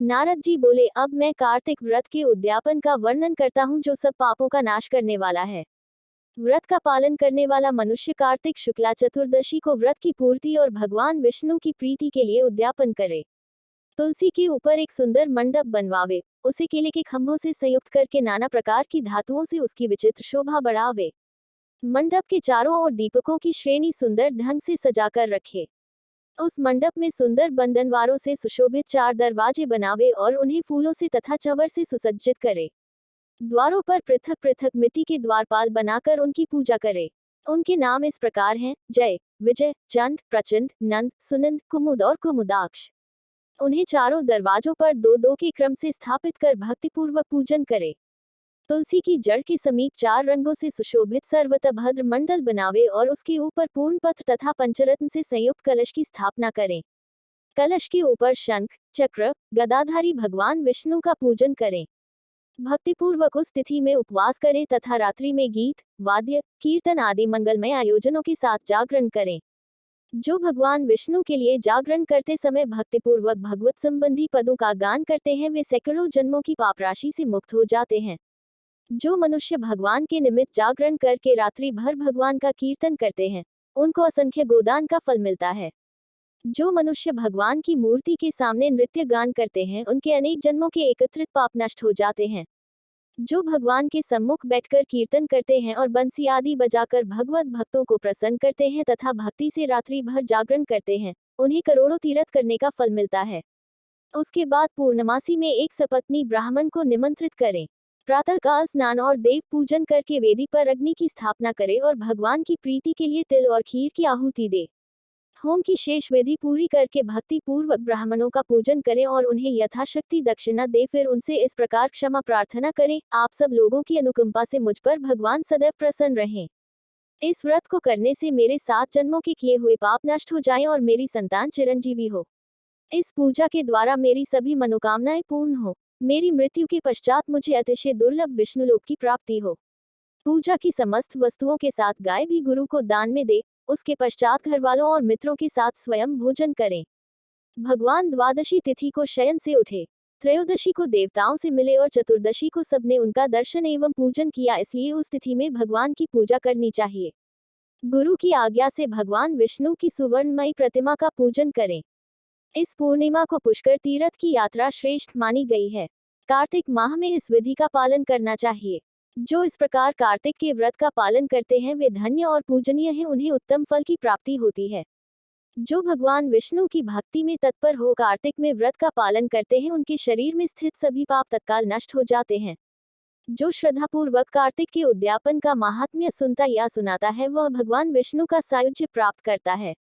नारद जी बोले, अब मैं कार्तिक व्रत के उद्यापन का वर्णन करता हूँ जो सब पापों का नाश करने वाला है। व्रत का पालन करने वाला मनुष्य कार्तिक शुक्ला चतुर्दशी को व्रत की पूर्ति और भगवान विष्णु की प्रीति के लिए उद्यापन करे। तुलसी के ऊपर एक सुंदर मंडप बनवावे, उसे केले के खंभों से संयुक्त करके नाना प्रकार की धातुओं से उसकी विचित्र शोभा बढ़ावे। मंडप के चारों ओर दीपकों की श्रेणी सुंदर ढंग से सजाकर रखे। उस मंडप में सुंदर बंधनवारों से सुशोभित 4 दरवाजे बनावे और उन्हें फूलों से तथा चंवर से सुसज्जित करे। द्वारों पर पृथक पृथक मिट्टी के द्वारपाल बनाकर उनकी पूजा करे। उनके नाम इस प्रकार हैं: जय, विजय, चंड, प्रचंड, नंद, सुनंद, कुमुद और कुमुदाक्ष। उन्हें चारों दरवाजों पर दो दो के क्रम से स्थापित कर भक्तिपूर्वक पूजन करे। तुलसी की जड़ के समीप 4 रंगों से सुशोभित सर्वतः भद्र मंडल बनावे और उसके ऊपर पूर्ण पत्र तथा पंचरत्न से संयुक्त कलश की स्थापना करें। कलश के ऊपर शंख, चक्र, गदाधारी भगवान विष्णु का पूजन करें। भक्तिपूर्वक उस तिथि में उपवास करें तथा रात्रि में गीत, वाद्य, कीर्तन आदि मंगलमय आयोजनों के साथ जागरण करें। जो भगवान विष्णु के लिए जागरण करते समय भक्तिपूर्वक भगवत संबंधी पदों का गान करते हैं, वे सैकड़ों जन्मों की पाप राशि से मुक्त हो जाते हैं। जो मनुष्य भगवान के निमित्त जागरण करके रात्रि भर भगवान का कीर्तन करते हैं, उनको असंख्य गोदान का फल मिलता है। जो मनुष्य भगवान की मूर्ति के सामने नृत्य गान करते हैं, उनके अनेक जन्मों के एकत्रित पाप नष्ट हो जाते हैं। जो भगवान के सम्मुख बैठकर कीर्तन करते हैं और बंसी आदि बजाकर भगवत भक्तों को प्रसन्न करते हैं तथा भक्ति से रात्रि भर जागरण करते हैं, उन्हें करोड़ों तीर्थ करने का फल मिलता है। उसके बाद पूर्णमासी में एक सपत्नी ब्राह्मण को निमंत्रित करें। प्रातःकाल स्नान और देव पूजन करके वेदी पर अग्नि की स्थापना करे और भगवान की प्रीति के लिए तिल और खीर की आहुति दे। होम की शेष विधि पूरी करके भक्ति पूर्वक ब्राह्मणों का पूजन करें और उन्हें यथाशक्ति दक्षिणा दे। फिर उनसे इस प्रकार क्षमा प्रार्थना करें, आप सब लोगों की अनुकंपा से मुझ पर भगवान सदैव प्रसन्न रहें। इस व्रत को करने से मेरे 7 जन्मों के किए हुए पाप नष्ट हो जाएं और मेरी संतान चिरंजीवी हो। इस पूजा के द्वारा मेरी सभी मनोकामनाएं पूर्ण हो। मेरी मृत्यु के पश्चात मुझे अतिशय दुर्लभ विष्णुलोक की प्राप्ति हो। पूजा की समस्त वस्तुओं के साथ गाय भी गुरु को दान में दे। उसके पश्चात घर वालों और मित्रों के साथ स्वयं भोजन करें। भगवान द्वादशी तिथि को शयन से उठे, त्रयोदशी को देवताओं से मिले और चतुर्दशी को सबने उनका दर्शन एवं पूजन किया, इसलिए उस तिथि में भगवान की पूजा करनी चाहिए। गुरु की आज्ञा से भगवान विष्णु की सुवर्णमयी प्रतिमा का पूजन करें। इस पूर्णिमा को पुष्कर तीर्थ की यात्रा श्रेष्ठ मानी गई है। कार्तिक माह में इस विधि का पालन करना चाहिए। जो इस प्रकार कार्तिक के व्रत का पालन करते हैं, वे धन्य और पूजनीय हैं, उन्हें उत्तम फल की प्राप्ति होती है। जो भगवान विष्णु की भक्ति में तत्पर हो कार्तिक में व्रत का पालन करते हैं, उनके शरीर में स्थित सभी पाप तत्काल नष्ट हो जाते हैं। जो श्रद्धापूर्वक कार्तिक के उद्यापन का महात्म्य सुनता या सुनाता है, वह भगवान विष्णु का सायुज्य प्राप्त करता है।